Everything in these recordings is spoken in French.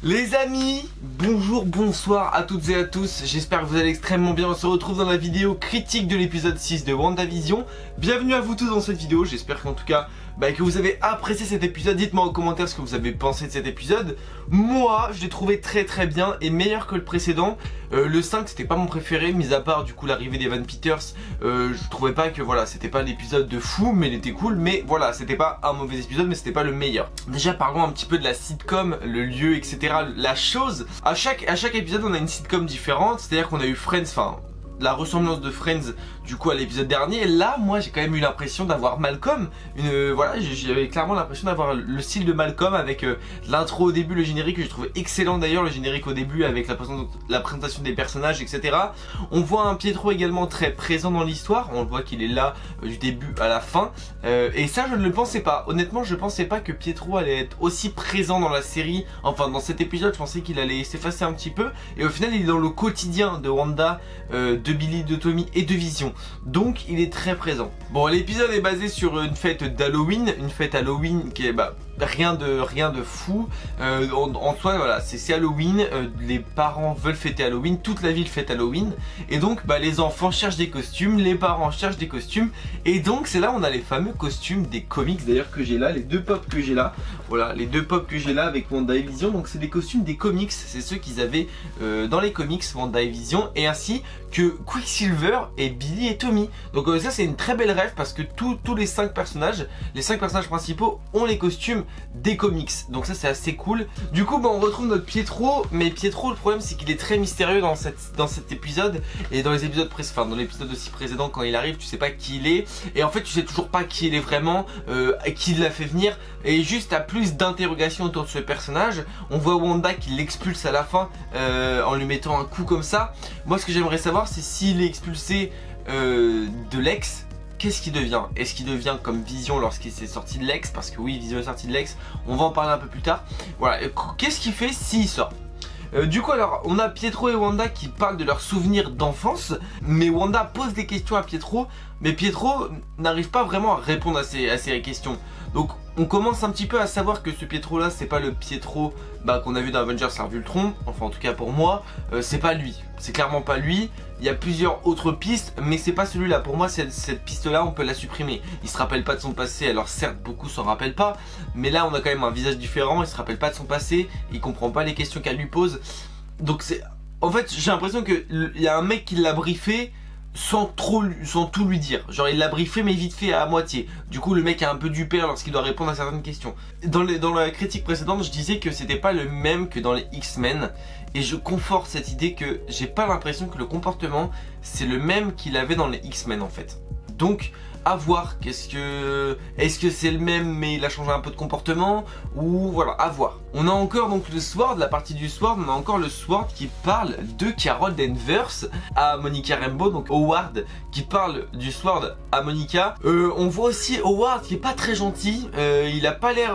Les amis, bonjour, bonsoir à toutes et à tous, j'espère que vous allez extrêmement bien. On se retrouve dans la vidéo critique de l'épisode 6 de WandaVision. Bienvenue à vous tous dans cette vidéo, j'espère qu'en tout cas que vous avez apprécié cet épisode. Dites-moi en commentaire ce que vous avez pensé de cet épisode. Moi, je l'ai trouvé très bien et meilleur que le précédent. Le 5 c'était pas mon préféré, mis à part du coup l'arrivée d'Evan Peters. Je trouvais pas que voilà, c'était pas l'épisode de fou, mais il était cool. Mais voilà, c'était pas un mauvais épisode, mais c'était pas le meilleur. Déjà parlons un petit peu de la sitcom, le lieu, etc. La chose, à chaque épisode on a une sitcom différente. C'est-à-dire qu'on a eu Friends, enfin la ressemblance de Friends du coup à l'épisode dernier. Là moi j'ai quand même eu l'impression d'avoir Malcolm, voilà, j'avais clairement l'impression d'avoir le style de Malcolm avec l'intro au début, le générique que j'ai trouvé excellent d'ailleurs, le générique au début avec la présentation des personnages, etc. On voit un Pietro également très présent dans l'histoire, on voit qu'il est là du début à la fin, et ça je ne le pensais pas, honnêtement je pensais pas que Pietro allait être aussi présent dans la série, enfin dans cet épisode je pensais qu'il allait s'effacer un petit peu, et au final il est dans le quotidien de Wanda, de Billy, de Tommy et de Vision. Donc il est très présent. Bon, l'épisode est basé sur une fête d'Halloween, une fête Halloween qui est rien de fou. En soi voilà, c'est Halloween, les parents veulent fêter Halloween, toute la ville fête Halloween, et donc les enfants cherchent des costumes, les parents cherchent des costumes, et donc c'est là où on a les fameux costumes des comics d'ailleurs que j'ai là, les deux pops que j'ai là, voilà les deux pops que j'ai là avec Wanda et Vision. Donc c'est des costumes des comics, c'est ceux qu'ils avaient dans les comics Wanda et Vision, et ainsi que Quicksilver et Billy et Tommy. Donc ça c'est une très belle rêve parce que tous les 5 personnages, principaux ont les costumes des comics, donc ça c'est assez cool. Du coup on retrouve notre Pietro, mais Pietro le problème c'est qu'il est très mystérieux dans cet épisode, et dans les épisodes précédents, dans l'épisode aussi précédent quand il arrive tu sais pas qui il est, et en fait tu sais toujours pas qui il est vraiment, qui l'a fait venir, et juste t'as plus d'interrogations autour de ce personnage. On voit Wanda qui l'expulse à la fin en lui mettant un coup comme ça. Moi ce que j'aimerais savoir c'est s'il est expulsé de l'ex, qu'est-ce qu'il devient? Est-ce qu'il devient comme Vision lorsqu'il s'est sorti de l'ex? Parce que oui, Vision est sorti de l'ex, on va en parler un peu plus tard. Voilà, qu'est-ce qu'il fait s'il sort? Du coup alors on a Pietro et Wanda qui parlent de leurs souvenirs d'enfance, mais Wanda pose des questions à Pietro, mais Pietro n'arrive pas vraiment à répondre à ces questions. Donc on commence un petit peu à savoir que ce Pietro là c'est pas le Pietro qu'on a vu dans Avengers Age of Ultron, enfin en tout cas pour moi, c'est pas lui, c'est clairement pas lui. Il y a plusieurs autres pistes, mais c'est pas celui-là. Pour moi, cette piste-là, on peut la supprimer. Il se rappelle pas de son passé, alors certes, beaucoup s'en rappellent pas, mais là, on a quand même un visage différent, il se rappelle pas de son passé, il comprend pas les questions qu'elle lui pose. Donc c'est... En fait, j'ai l'impression qu'il y a un mec qui l'a briefé sans tout lui dire. Genre, il l'a briefé, mais vite fait à moitié. Du coup, le mec a un peu du père lorsqu'il doit répondre à certaines questions. Dans la critique précédente, je disais que c'était pas le même que dans les X-Men. Et je conforte cette idée que j'ai pas l'impression que le comportement c'est le même qu'il avait dans les X-Men en fait. Donc à voir, est-ce que c'est le même mais il a changé un peu de comportement, ou voilà, à voir. On a encore donc le Sword, la partie du Sword, on a encore le Sword qui parle de Carol Danvers à Monica Rambeau, donc Howard qui parle du Sword à Monica. On voit aussi Howard qui est pas très gentil, il a pas l'air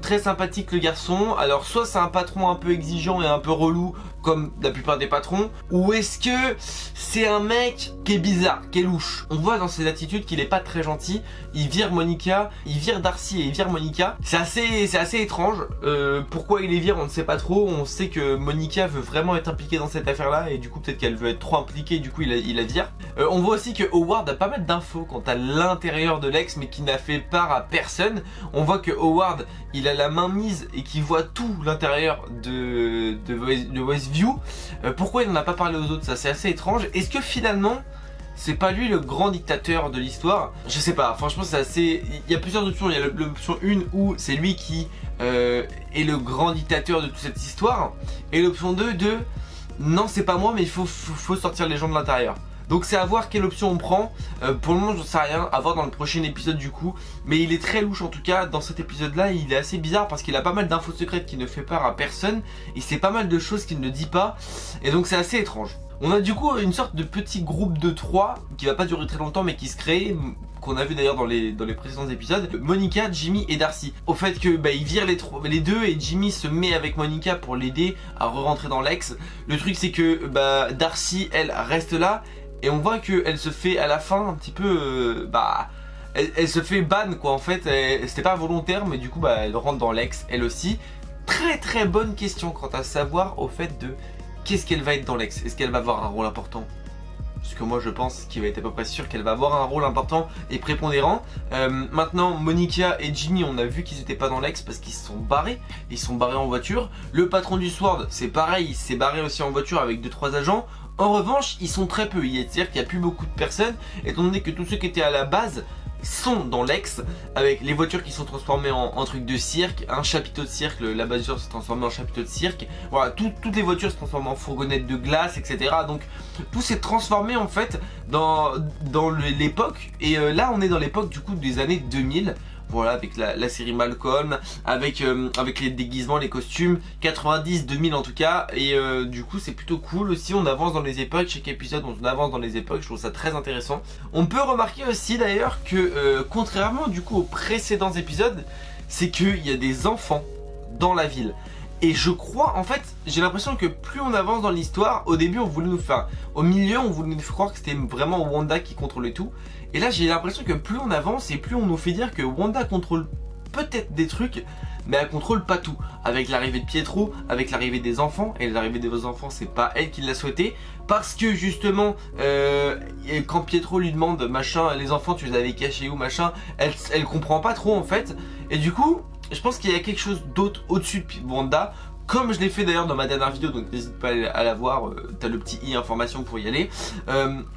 très sympathique le garçon. Alors soit c'est un patron un peu exigeant et un peu relou comme la plupart des patrons, ou est-ce que c'est un mec qui est bizarre, qui est louche. On voit dans ses attitudes qu'il est pas très gentil, il vire Monica, il vire Darcy et il vire Monica. C'est assez étrange, pourquoi il les vire on ne sait pas trop. On sait que Monica veut vraiment être impliquée dans cette affaire là, et du coup peut-être qu'elle veut être trop impliquée, du coup il la vire. On voit aussi que Howard a pas mal d'infos quant à l'intérieur de l'ex, mais qui n'a fait part à personne. On voit que Howard il a la main mise et qu'il voit tout l'intérieur de Westview. Pourquoi il n'en a pas parlé aux autres? Ça c'est assez étrange. Est-ce que finalement c'est pas lui le grand dictateur de l'histoire? Je sais pas, franchement c'est assez... Il y a plusieurs options. Il y a l'option 1 où c'est lui qui est le grand dictateur de toute cette histoire, et l'option 2 de non c'est pas moi mais il faut sortir les gens de l'intérieur. Donc c'est à voir quelle option on prend. Pour le moment j'en sais rien, à voir dans le prochain épisode du coup. Mais il est très louche en tout cas dans cet épisode là. Il est assez bizarre parce qu'il a pas mal d'infos secrètes qu'il ne fait part à personne, et c'est pas mal de choses qu'il ne dit pas, et donc c'est assez étrange. On a du coup une sorte de petit groupe de 3 qui va pas durer très longtemps mais qui se crée, qu'on a vu d'ailleurs dans les précédents épisodes. Monica, Jimmy et Darcy. Au fait que ils virent les deux, et Jimmy se met avec Monica pour l'aider à re-rentrer dans l'ex. Le truc c'est que Darcy elle reste là, et on voit qu'elle se fait à la fin un petit peu elle se fait ban quoi en fait. C'était pas volontaire, mais du coup elle rentre dans l'ex elle aussi. très bonne question quant à savoir au fait de qu'est-ce qu'elle va être dans l'ex. Est-ce qu'elle va avoir un rôle important? Parce que moi je pense qu'il va être à peu près sûr qu'elle va avoir un rôle important et prépondérant. Maintenant Monica et Ginny, on a vu qu'ils n'étaient pas dans l'ex parce qu'ils se sont barrés. Ils se sont barrés en voiture. Le patron du Sword, c'est pareil, il s'est barré aussi en voiture avec 2-3 agents. En revanche, ils sont très peu, c'est-à-dire qu'il n'y a plus beaucoup de personnes, étant donné que tous ceux qui étaient à la base sont dans l'ex, avec les voitures qui sont transformées en trucs de cirque, un chapiteau de cirque, la voiture se transforme en chapiteau de cirque, voilà, toutes les voitures se transforment en fourgonnettes de glace, etc. Donc tout s'est transformé en fait dans l'époque, et là on est dans l'époque du coup des années 2000. Voilà, avec la série Malcolm, avec les déguisements, les costumes, 90, 2000 en tout cas, et du coup c'est plutôt cool aussi, on avance dans les époques, chaque épisode on avance dans les époques, je trouve ça très intéressant. On peut remarquer aussi d'ailleurs que contrairement du coup aux précédents épisodes, c'est qu'il y a des enfants dans la ville. Et je crois, en fait, j'ai l'impression que plus on avance dans l'histoire, au début on voulait nous faire, au milieu on voulait nous faire croire que c'était vraiment Wanda qui contrôlait tout. Et là j'ai l'impression que plus on avance et plus on nous fait dire que Wanda contrôle peut-être des trucs, mais elle contrôle pas tout. Avec l'arrivée de Pietro, avec l'arrivée des enfants, et l'arrivée des enfants c'est pas elle qui l'a souhaité, parce que justement quand Pietro lui demande machin, les enfants tu les avais cachés où machin, elle comprend pas trop en fait, et du coup je pense qu'il y a quelque chose d'autre au-dessus de Wanda, comme je l'ai fait d'ailleurs dans ma dernière vidéo, donc n'hésite pas à la voir, t'as le petit i information pour y aller.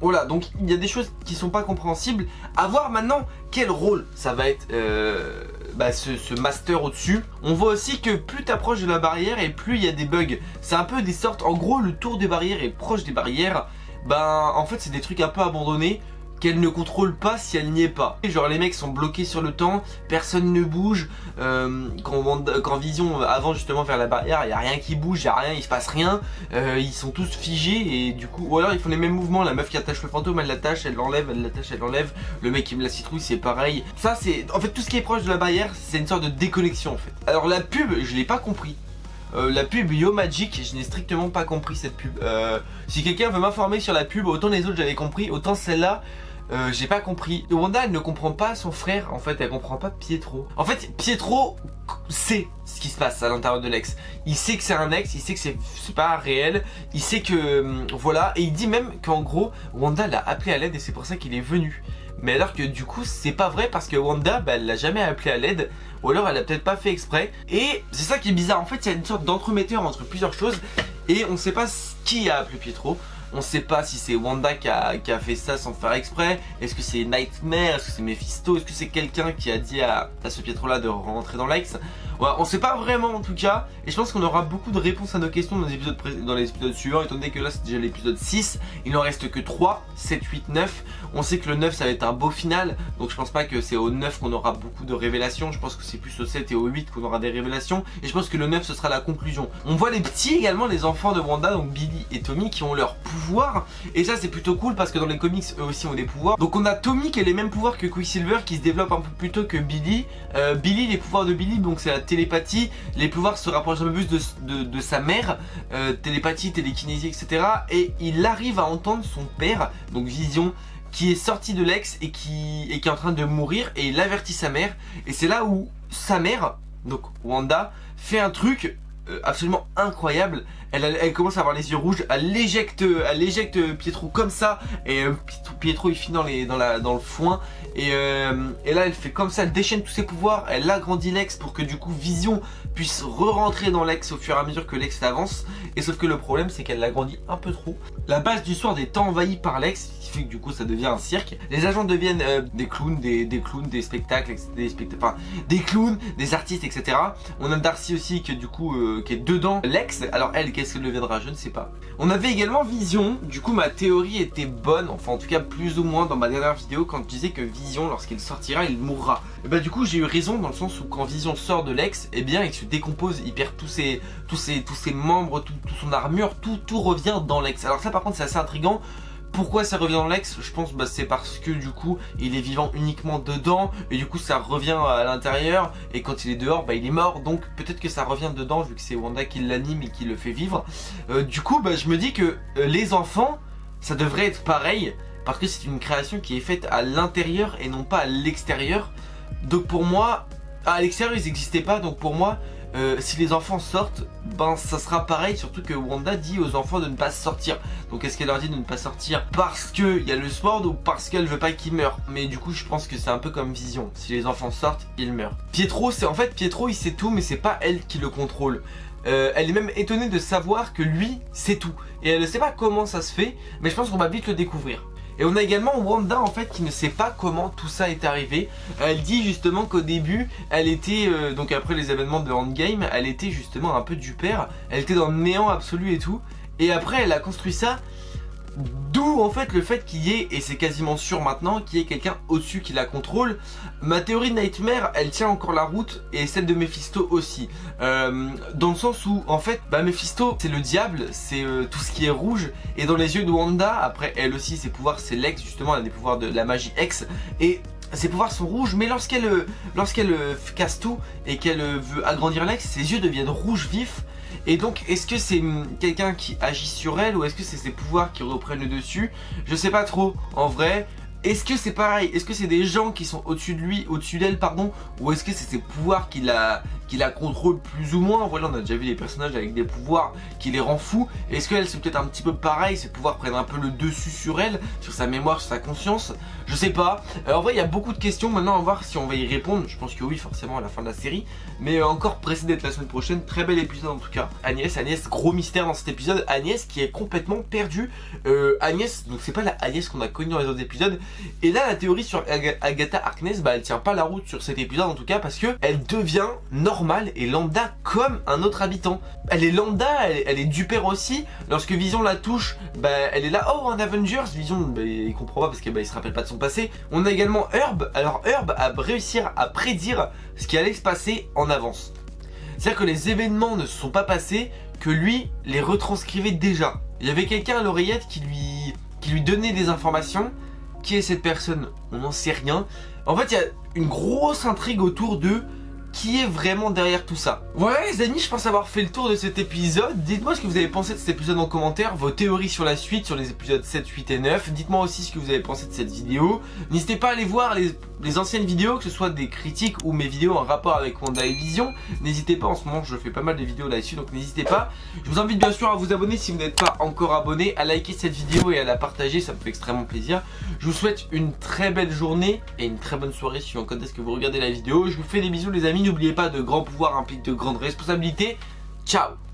Voilà, donc il y a des choses qui sont pas compréhensibles. À voir maintenant quel rôle ça va être ce master au-dessus. On voit aussi que plus t'approches de la barrière et plus il y a des bugs. C'est un peu des sortes, en gros le tour des barrières est proche des barrières. En fait c'est des trucs un peu abandonnés qu'elle ne contrôle pas si elle n'y est pas. Genre les mecs sont bloqués sur le temps, personne ne bouge, quand Vision avance justement vers la barrière, il n'y a rien qui bouge, il n'y a rien, il se passe rien, ils sont tous figés et du coup, ou alors ils font les mêmes mouvements, la meuf qui attache le fantôme, elle l'attache, elle l'enlève, elle l'attache, elle l'enlève, le mec qui me la citrouille c'est pareil. Ça c'est, en fait tout ce qui est proche de la barrière, c'est une sorte de déconnexion en fait. Alors la pub, je l'ai pas compris. La pub Yo Magic, je n'ai strictement pas compris cette pub. Si quelqu'un veut m'informer sur la pub, autant les autres j'avais compris, autant celle-là j'ai pas compris. Wanda elle ne comprend pas son frère, en fait elle comprend pas Pietro. En fait Pietro sait ce qui se passe à l'intérieur de l'ex. Il sait que c'est un ex, il sait que c'est pas réel, il sait que voilà, et il dit même qu'en gros Wanda l'a appelé à l'aide et c'est pour ça qu'il est venu. Mais alors que du coup c'est pas vrai parce que Wanda elle l'a jamais appelé à l'aide, ou alors elle a peut-être pas fait exprès. Et c'est ça qui est bizarre, en fait il y a une sorte d'entremetteur entre plusieurs choses et on sait pas qui a appelé Pietro. On sait pas si c'est Wanda qui a fait ça sans faire exprès. Est-ce que c'est Nightmare? Est-ce que c'est Mephisto? Est-ce que c'est quelqu'un qui a dit à ce Pietro là de rentrer dans l'ex? Voilà, on sait pas vraiment en tout cas. Et je pense qu'on aura beaucoup de réponses à nos questions dans les épisodes suivants. Étant donné que là c'est déjà l'épisode 6, il n'en reste que 3, 7, 8, 9. On sait que le 9 ça va être un beau final. Donc je pense pas que c'est au 9 qu'on aura beaucoup de révélations. Je pense que c'est plus au 7 et au 8 qu'on aura des révélations. Et je pense que le 9 ce sera la conclusion. On voit les petits également, les enfants de Wanda, donc Billy et Tommy, qui ont leur pouvoir. Et ça c'est plutôt cool parce que dans les comics eux aussi ont des pouvoirs. Donc on a Tommy qui a les mêmes pouvoirs que Quicksilver, qui se développe un peu plus tôt que Billy. Billy, les pouvoirs de Billy, donc c'est la télépathie. Les pouvoirs se rapprochent un peu plus de sa mère, télépathie, télékinésie, etc. Et il arrive à entendre son père, donc Vision, qui est sorti de l'ex et qui est en train de mourir, et il avertit sa mère. Et c'est là où sa mère, donc Wanda, fait un truc absolument incroyable. Elle commence à avoir les yeux rouges, elle éjecte Pietro comme ça, et Pietro il finit dans le foin, et là elle fait comme ça, elle déchaîne tous ses pouvoirs, elle agrandit l'ex pour que du coup Vision puisse re-rentrer dans l'ex au fur et à mesure que l'ex avance. Et sauf que le problème c'est qu'elle l'agrandit un peu trop. La base du Sword est envahie par l'ex, ce qui fait que du coup ça devient un cirque. Les agents deviennent des clowns, des spectacles, des clowns, des artistes, etc. On a Darcy aussi qui est du coup qui est dedans l'ex. Alors elle, qu'est-ce qu'elle deviendra, je ne sais pas. On avait également Vision. Du coup ma théorie était bonne, enfin en tout cas plus ou moins dans ma dernière vidéo, quand je disais que Vision, lorsqu'il sortira, il mourra. Et bah du coup j'ai eu raison, dans le sens où quand Vision sort de l'ex, et bien il se décompose, il perd tous ses membres, toute son armure, tout revient dans l'ex. Alors ça par contre c'est assez intriguant. Pourquoi ça revient dans l'ex? Je pense c'est parce que du coup il est vivant uniquement dedans, et du coup ça revient à l'intérieur, et quand il est dehors il est mort, donc peut-être que ça revient dedans vu que c'est Wanda qui l'anime et qui le fait vivre. Du coup je me dis que les enfants ça devrait être pareil, parce que c'est une création qui est faite à l'intérieur et non pas à l'extérieur. Donc pour moi, à l'extérieur ils n'existaient pas, donc pour moi si les enfants sortent, ben ça sera pareil, surtout que Wanda dit aux enfants de ne pas sortir. Donc est-ce qu'elle leur dit de ne pas sortir parce qu'il y a le Sword ou parce qu'elle veut pas qu'ils meurent? Mais du coup je pense que c'est un peu comme Vision, si les enfants sortent, ils meurent. Pietro, c'est en fait Pietro il sait tout mais c'est pas elle qui le contrôle. Elle est même étonnée de savoir que lui sait tout. Et elle ne sait pas comment ça se fait, mais je pense qu'on va vite le découvrir. Et on a également Wanda en fait qui ne sait pas comment tout ça est arrivé. Elle dit justement qu'au début elle était, donc après les événements de Endgame, elle était justement un peu du père. Elle était dans le néant absolu et tout. Et après elle a construit ça. D'où en fait le fait qu'il y ait, et c'est quasiment sûr maintenant, qu'il y ait quelqu'un au-dessus qui la contrôle. Ma théorie de Nightmare, elle tient encore la route, et celle de Mephisto aussi. Dans le sens où en fait, Mephisto c'est le diable, c'est tout ce qui est rouge. Et dans les yeux de Wanda, après elle aussi ses pouvoirs c'est l'ex, justement elle a des pouvoirs de la magie X. Et ses pouvoirs sont rouges, mais lorsqu'elle casse tout et qu'elle veut agrandir l'ex, ses yeux deviennent rouges vifs. Et donc est-ce que c'est quelqu'un qui agit sur elle ou est-ce que c'est ses pouvoirs qui reprennent le dessus? Je sais pas trop en vrai. Est-ce que c'est pareil? Est-ce que c'est des gens qui sont au-dessus de lui, au-dessus d'elle pardon? Ou est-ce que c'est ses pouvoirs qui la contrôlent plus ou moins? Voilà, on a déjà vu des personnages avec des pouvoirs qui les rend fous. Est-ce qu'elle c'est peut-être un petit peu pareil? Ses pouvoirs prennent un peu le dessus sur elle, sur sa mémoire, sur sa conscience? Je sais pas. En vrai il y a beaucoup de questions. Maintenant on va voir si on va y répondre. Je pense que oui forcément à la fin de la série. Mais encore pressé d'être la semaine prochaine. Très bel épisode en tout cas. Agnès, gros mystère dans cet épisode. Agnès qui est complètement perdue. Agnès, donc c'est pas la Agnès qu'on a connue dans les autres épisodes. Et là la théorie sur Agatha Harkness, elle tient pas la route sur cet épisode en tout cas. Parce que elle devient normale et lambda comme un autre habitant. Elle est lambda, elle est du père aussi. Lorsque Vision la touche, elle est là, oh un Avengers. Vision il comprend pas parce qu'il se rappelle pas de son passé. On a également Herb. Alors Herb a réussi à prédire ce qui allait se passer en avance. C'est-à-dire que les événements ne se sont pas passés, que lui les retranscrivait déjà. Il y avait quelqu'un à l'oreillette qui lui donnait des informations. Qui est cette personne? On n'en sait rien. En fait il y a une grosse intrigue autour de qui est vraiment derrière tout ça. Voilà les amis, je pense avoir fait le tour de cet épisode. Dites-moi ce que vous avez pensé de cet épisode en commentaire, vos théories sur la suite, sur les épisodes 7, 8 et 9. Dites-moi aussi ce que vous avez pensé de cette vidéo. N'hésitez pas à aller voir les anciennes vidéos, que ce soit des critiques ou mes vidéos en rapport avec Wanda et Vision. N'hésitez pas, en ce moment je fais pas mal de vidéos là-dessus, donc n'hésitez pas. Je vous invite bien sûr à vous abonner si vous n'êtes pas encore abonné, à liker cette vidéo et à la partager, ça me fait extrêmement plaisir. Je vous souhaite une très belle journée et une très bonne soirée suivant quand est-ce que vous regardez la vidéo. Je vous fais des bisous les amis, n'oubliez pas de grands pouvoirs impliquent de grandes responsabilités. Ciao.